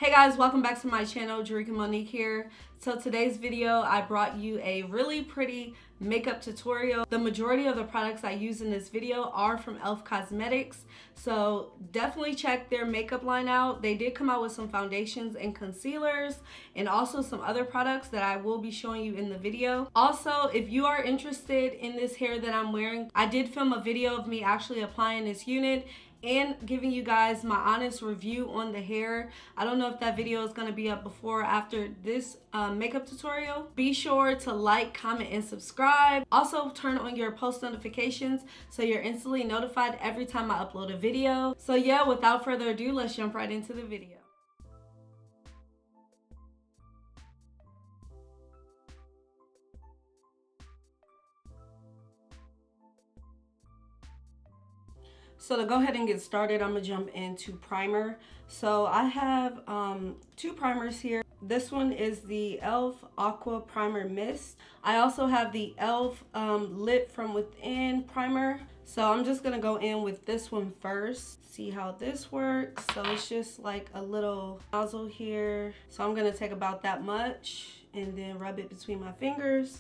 Hey guys, welcome back to my channel. Jerica Monique here. So today's video, I brought you a really pretty makeup tutorial. The majority of the products I use in this video are from e.l.f. Cosmetics, so definitely check their makeup line out. They did come out with some foundations and concealers and also some other products that I will be showing you in the video. Also, if you are interested in this hair that I'm wearing, I did film a video of me actually applying this unit and giving you guys my honest review on the hair. I don't know if that video is going to be up before or after this makeup tutorial. Be sure to like, comment, and subscribe. Also turn on your post notifications so you're instantly notified every time I upload a video. So yeah, without further ado, let's jump right into the video. So to go ahead and get started, I'm gonna jump into primer. So I have two primers here. This one is the e.l.f. Aqua Primer Mist. I also have the e.l.f. Lit From Within Primer. So I'm just gonna go in with this one first, see how this works. So it's just like a little nozzle here. So I'm gonna take about that much and then rub it between my fingers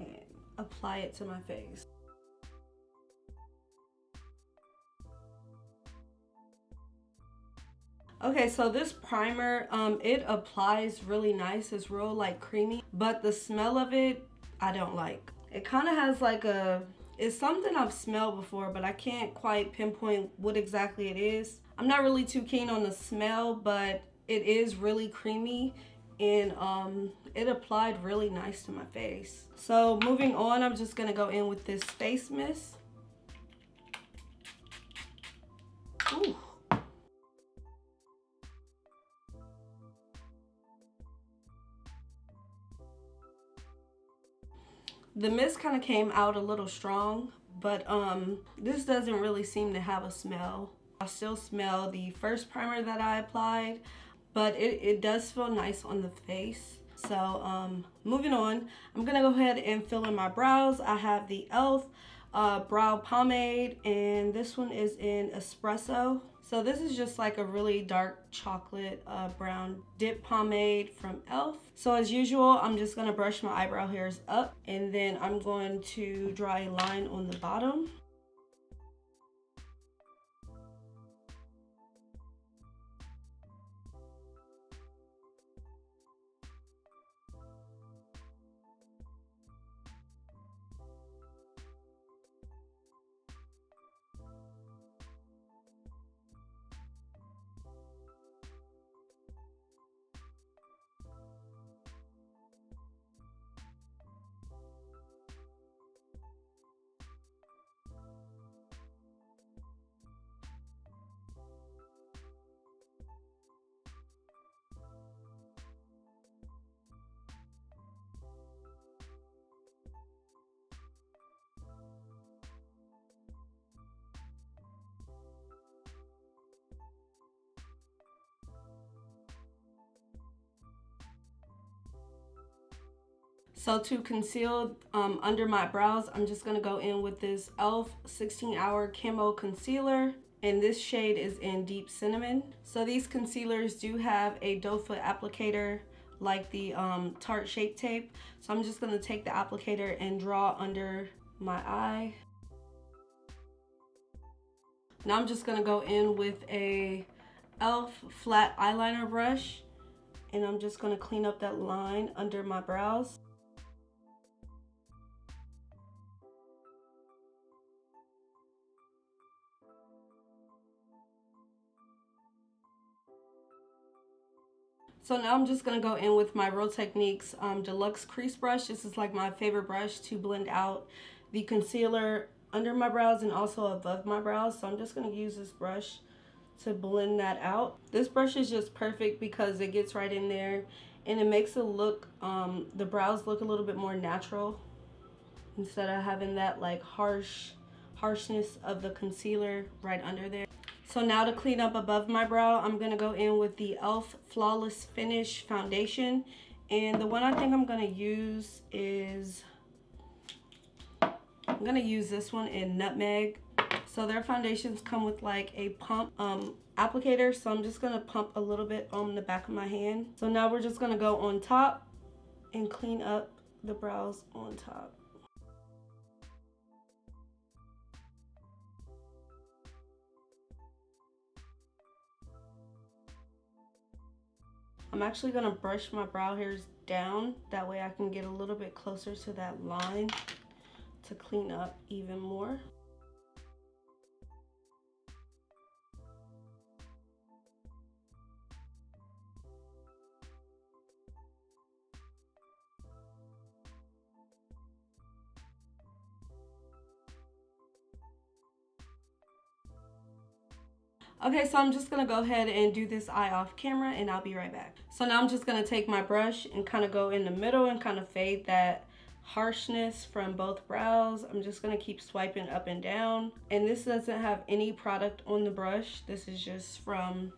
and apply it to my face. Okay, so this primer, it applies really nice. It's real like creamy, but the smell of it, I don't like. It kind of has like it's something I've smelled before, but I can't quite pinpoint what exactly it is. I'm not really too keen on the smell, but it is really creamy and it applied really nice to my face. So moving on, I'm just gonna go in with this face mist. Ooh. The mist kind of came out a little strong, but this doesn't really seem to have a smell. I still smell the first primer that I applied, but it does feel nice on the face. So moving on, I'm gonna go ahead and fill in my brows. I have the e.l.f. Brow Pomade, and this one is in Espresso. So this is just like a really dark chocolate brown dip pomade from e.l.f. So as usual, I'm just gonna brush my eyebrow hairs up, and then I'm going to draw a line on the bottom. So to conceal under my brows, I'm just going to go in with this e.l.f. 16-Hour Camo Concealer. And this shade is in Deep Cinnamon. So these concealers do have a doe foot applicator like the Tarte Shape Tape. So I'm just going to take the applicator and draw under my eye. Now I'm just going to go in with a e.l.f. flat eyeliner brush. And I'm just going to clean up that line under my brows. So now I'm just going to go in with my Real Techniques Deluxe Crease Brush. This is like my favorite brush to blend out the concealer under my brows and also above my brows. So I'm just going to use this brush to blend that out. This brush is just perfect because it gets right in there and it makes it look, the brows look a little bit more natural instead of having that like harshness of the concealer right under there. So now to clean up above my brow, I'm going to go in with the e.l.f. Flawless Finish Foundation. And the one I think I'm going to use is, I'm going to use this one in Nutmeg. So their foundations come with like a pump applicator. So I'm just gonna pump a little bit on the back of my hand. So now we're just gonna go on top and clean up the brows on top. I'm actually gonna brush my brow hairs down. That way I can get a little bit closer to that line to clean up even more. Okay, so I'm just gonna go ahead and do this eye off camera and I'll be right back. So now I'm just gonna take my brush and kind of go in the middle and kind of fade that harshness from both brows. I'm just gonna keep swiping up and down. And this doesn't have any product on the brush. This is just from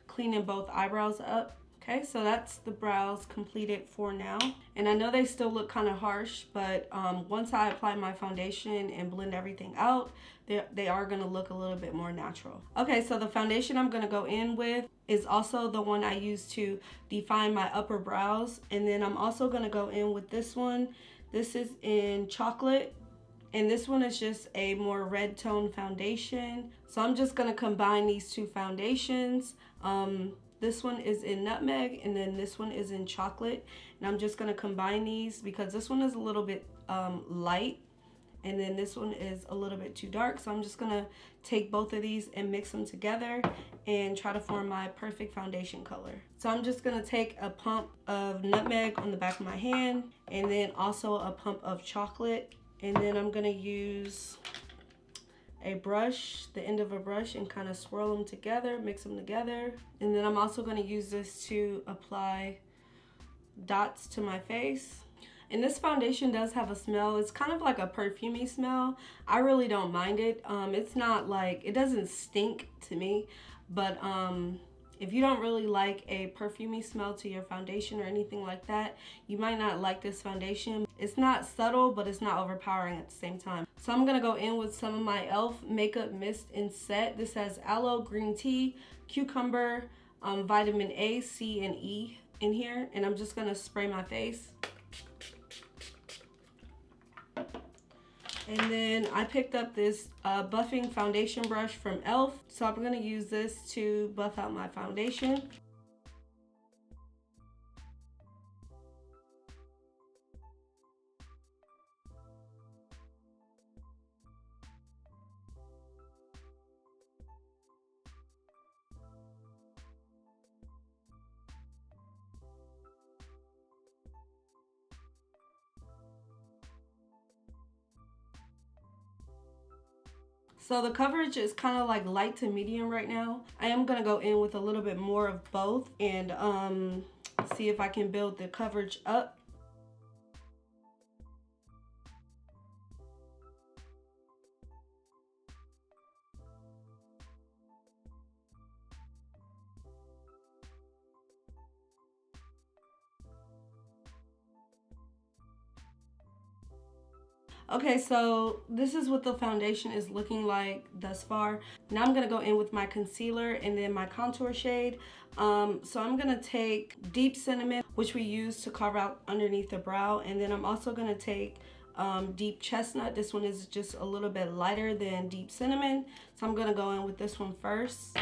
cleaning both eyebrows up. Okay, so that's the brows completed for now. And I know they still look kind of harsh, but once I apply my foundation and blend everything out, they are gonna look a little bit more natural. Okay, so the foundation I'm gonna go in with is also the one I use to define my upper brows. And then I'm also gonna go in with this one. This is in chocolate. And this one is just a more red tone foundation. So I'm just gonna combine these two foundations. This one is in nutmeg and then this one is in chocolate. And I'm just gonna combine these because this one is a little bit light and then this one is a little bit too dark. So I'm just gonna take both of these and mix them together and try to form my perfect foundation color. So I'm just gonna take a pump of nutmeg on the back of my hand and then also a pump of chocolate. And then I'm gonna use a brush, the end of a brush, and kind of swirl them together, mix them together. And then I'm also gonna use this to apply dots to my face. And this foundation does have a smell. It's kind of like a perfumey smell. I really don't mind it. It's not like, it doesn't stink to me, but if you don't really like a perfumey smell to your foundation or anything like that, you might not like this foundation. It's not subtle, but it's not overpowering at the same time. So I'm gonna go in with some of my e.l.f. Makeup Mist and Set. This has aloe, green tea, cucumber, vitamin A, C, and E in here. And I'm just gonna spray my face. And then I picked up this buffing foundation brush from e.l.f. So I'm gonna use this to buff out my foundation. So the coverage is kind of like light to medium right now. I am gonna go in with a little bit more of both and see if I can build the coverage up. Okay, so this is what the foundation is looking like thus far. Now I'm gonna go in with my concealer and then my contour shade. So I'm gonna take Deep Cinnamon, which we use to carve out underneath the brow, and then I'm also gonna take Deep Chestnut. This one is just a little bit lighter than Deep Cinnamon, so I'm gonna go in with this one first.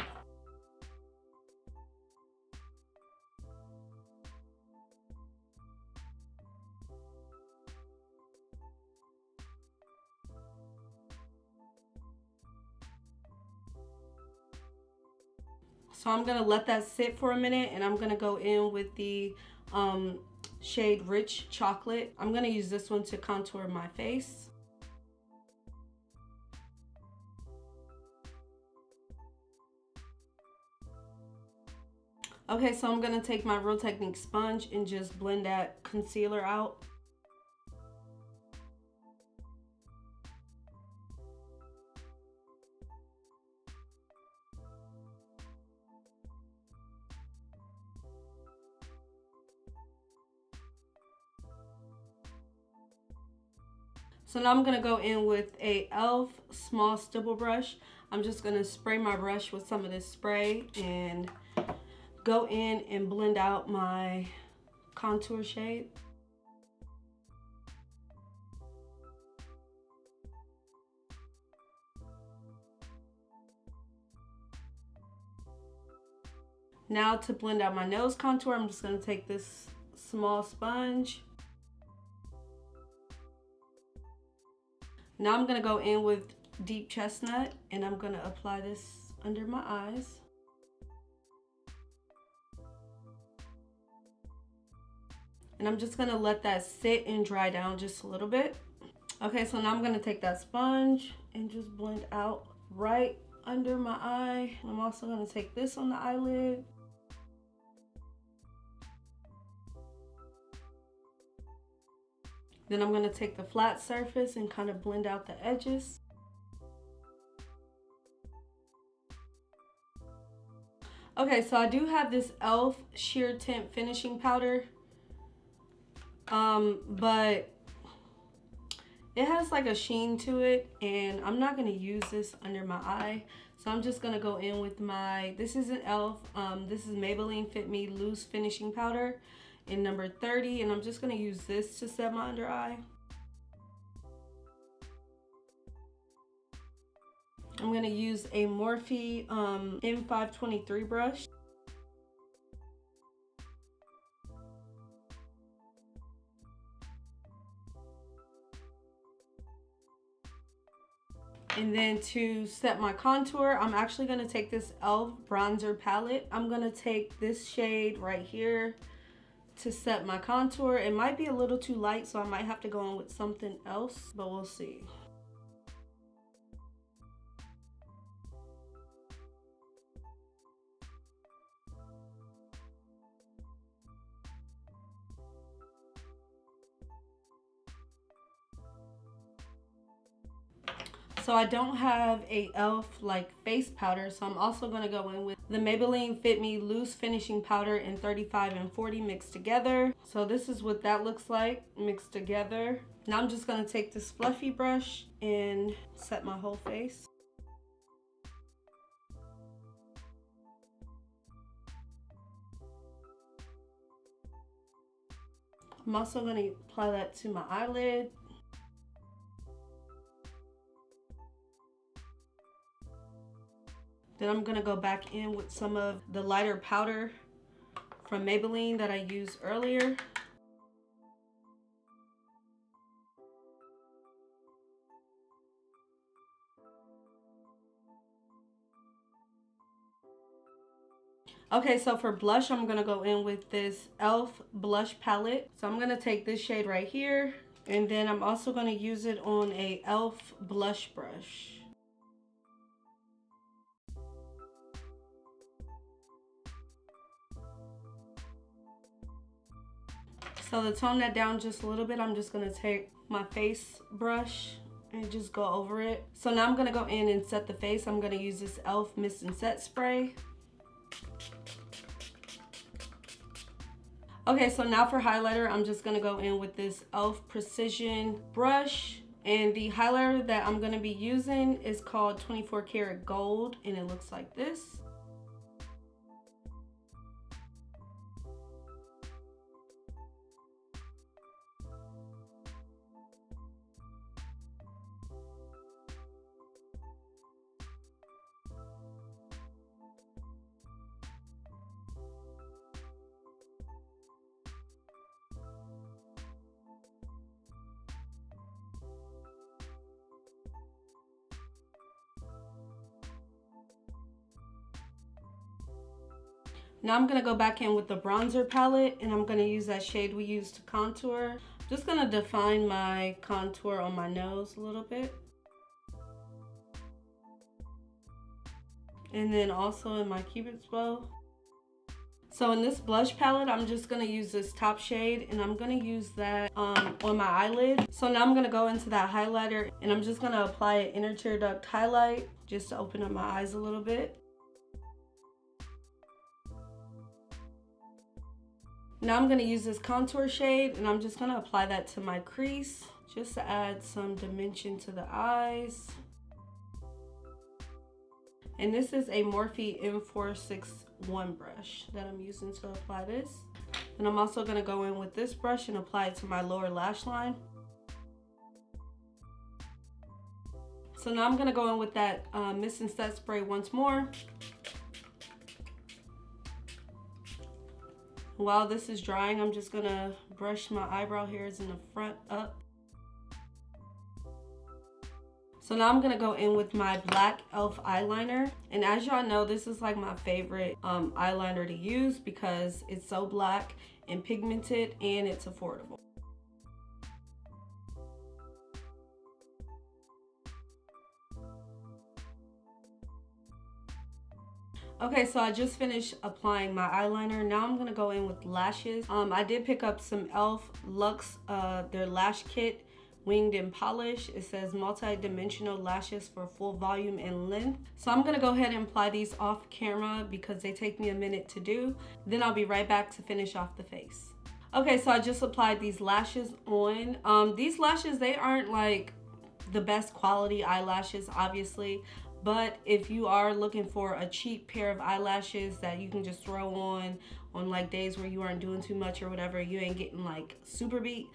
So I'm gonna let that sit for a minute and I'm gonna go in with the shade Rich Chocolate. I'm gonna use this one to contour my face. Okay, so I'm gonna take my Real Technique sponge and just blend that concealer out. So now I'm gonna go in with a e.l.f. small stipple brush. I'm just gonna spray my brush with some of this spray and go in and blend out my contour shade. Now to blend out my nose contour, I'm just gonna take this small sponge. Now I'm gonna go in with deep chestnut and I'm gonna apply this under my eyes. And I'm just gonna let that sit and dry down just a little bit. Okay, so now I'm gonna take that sponge and just blend out right under my eye. I'm also gonna take this on the eyelid. Then I'm gonna take the flat surface and kind of blend out the edges. Okay, so I do have this e.l.f. sheer tint finishing powder, but it has like a sheen to it and I'm not gonna use this under my eye. So I'm just gonna go in with my, this is an e.l.f. This is Maybelline Fit Me Loose Finishing Powder in number 30, and I'm just gonna use this to set my under eye. I'm gonna use a Morphe M523 brush. And then to set my contour, I'm actually gonna take this e.l.f. bronzer palette. I'm gonna take this shade right here to set my contour. It might be a little too light, so I might have to go in with something else, but we'll see. So I don't have a e.l.f. like face powder, so I'm also gonna go in with the Maybelline Fit Me Loose Finishing Powder in 35 and 40 mixed together. So this is what that looks like mixed together. Now I'm just gonna take this fluffy brush and set my whole face. I'm also gonna apply that to my eyelid. Then I'm gonna go back in with some of the lighter powder from Maybelline that I used earlier. Okay, so for blush, I'm gonna go in with this e.l.f. blush palette. So I'm gonna take this shade right here, and then I'm also gonna use it on a e.l.f. blush brush. So to tone that down just a little bit, I'm just gonna take my face brush and just go over it. So now I'm gonna go in and set the face. I'm gonna use this e.l.f. Mist and Set Spray. Okay, so now for highlighter, I'm just gonna go in with this e.l.f. Precision brush. And the highlighter that I'm gonna be using is called 24 Karat Gold, and it looks like this. Now I'm gonna go back in with the bronzer palette and I'm gonna use that shade we used to contour. I'm just gonna define my contour on my nose a little bit. And then also in my cupid's bow. So in this blush palette, I'm just gonna use this top shade and I'm gonna use that on my eyelid. So now I'm gonna go into that highlighter and I'm just gonna apply an inner tear duct highlight just to open up my eyes a little bit. Now I'm gonna use this contour shade and I'm just gonna apply that to my crease just to add some dimension to the eyes. And this is a Morphe M461 brush that I'm using to apply this. And I'm also going to go in with this brush and apply it to my lower lash line. So now I'm going to go in with that mist and set spray once more. While this is drying, I'm just going to brush my eyebrow hairs in the front up. So now I'm gonna go in with my black e.l.f. eyeliner. And as y'all know, this is like my favorite eyeliner to use because it's so black and pigmented and it's affordable. Okay, so I just finished applying my eyeliner. Now I'm gonna go in with lashes. I did pick up some e.l.f. Luxe, their lash kit. Winged and polished. It says multi-dimensional lashes for full volume and length. So I'm gonna go ahead and apply these off camera because they take me a minute to do. Then I'll be right back to finish off the face. Okay, so I just applied these lashes on. These lashes, they aren't like the best quality eyelashes, obviously. But if you are looking for a cheap pair of eyelashes that you can just throw on like days where you aren't doing too much or whatever, you ain't getting like super beat.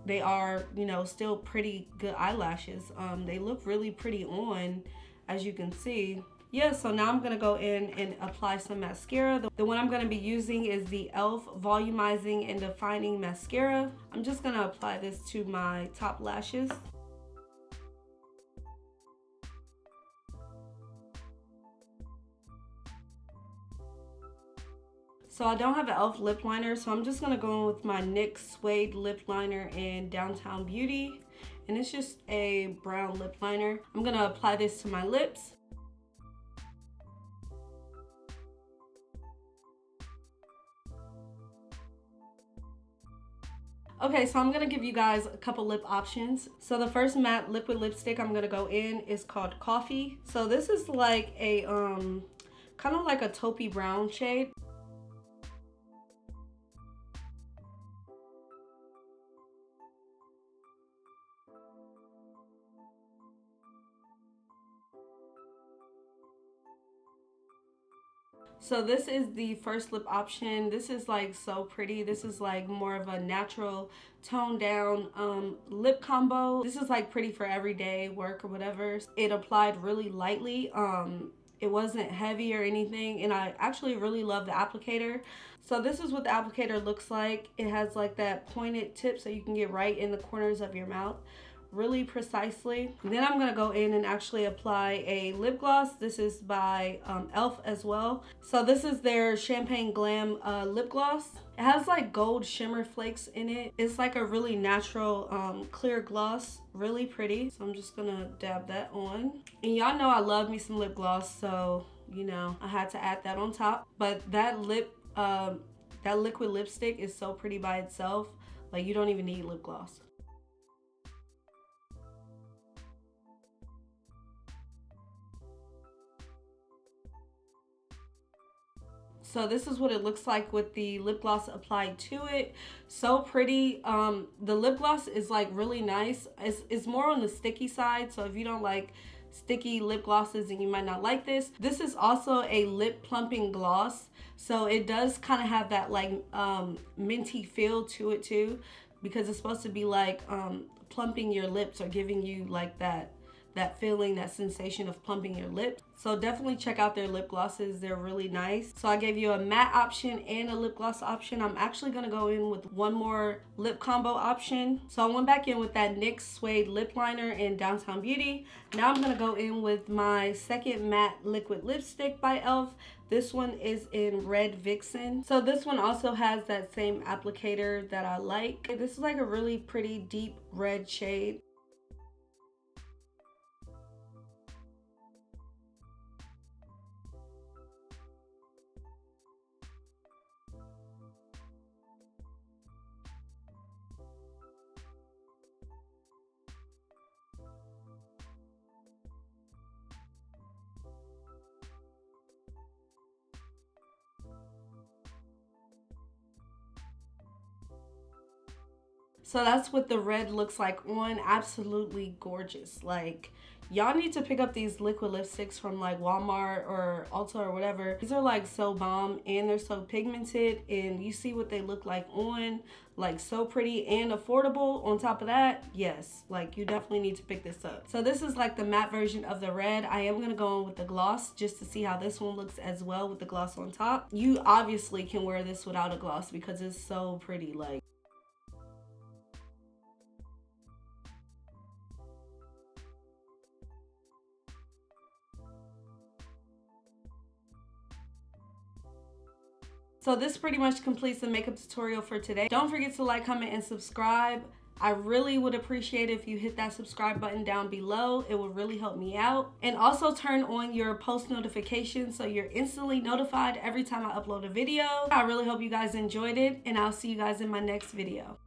They are, you know, still pretty good eyelashes. They look really pretty on, as you can see. Yeah, so now I'm gonna go in and apply some mascara. The one I'm gonna be using is the e.l.f. Volumizing and Defining Mascara. I'm just gonna apply this to my top lashes. So I don't have an e.l.f. lip liner, so I'm just gonna go in with my NYX Suede lip liner in Downtown Beauty. And it's just a brown lip liner. I'm gonna apply this to my lips. Okay, so I'm gonna give you guys a couple lip options. So the first matte liquid lipstick I'm gonna go in is called Coffee. So this is like a, kind of like a taupey brown shade. So this is the first lip option. This is like so pretty. This is like more of a natural toned down lip combo. This is like pretty for everyday work or whatever. It applied really lightly. It wasn't heavy or anything, and I actually really love the applicator. So this is what the applicator looks like. It has like that pointed tip so you can get right in the corners of your mouth really precisely. And then I'm gonna go in and actually apply a lip gloss. This is by e.l.f. as well. So this is their Champagne Glam lip gloss. It has like gold shimmer flakes in it. It's like a really natural clear gloss, really pretty. So I'm just gonna dab that on. And y'all know I love me some lip gloss, so you know I had to add that on top. But that liquid lipstick is so pretty by itself. Like you don't even need lip gloss. So this is what it looks like with the lip gloss applied to it. So pretty. The lip gloss is like really nice. It's more on the sticky side. So if you don't like sticky lip glosses, then you might not like this. This is also a lip plumping gloss. So it does kind of have that like minty feel to it too, because it's supposed to be like plumping your lips or giving you like that feeling, that sensation of plumping your lips. So definitely check out their lip glosses. They're really nice. So I gave you a matte option and a lip gloss option. I'm actually gonna go in with one more lip combo option. So I went back in with that NYX Suede lip liner in Downtown Beauty. Now I'm gonna go in with my second matte liquid lipstick by e.l.f. This one is in Red Vixen. So this one also has that same applicator that I like. This is like a really pretty deep red shade. So that's what the red looks like on. Absolutely gorgeous. Like, y'all need to pick up these liquid lipsticks from like Walmart or Ulta or whatever. These are like so bomb and they're so pigmented, and you see what they look like on. Like, so pretty and affordable on top of that. Yes, like, you definitely need to pick this up. So this is like the matte version of the red. I am gonna go on with the gloss just to see how this one looks as well with the gloss on top. You obviously can wear this without a gloss because it's so pretty. Like, so this pretty much completes the makeup tutorial for today. Don't forget to like, comment, and subscribe. I really would appreciate it if you hit that subscribe button down below. It would really help me out. And also turn on your post notifications so you're instantly notified every time I upload a video. I really hope you guys enjoyed it, and I'll see you guys in my next video.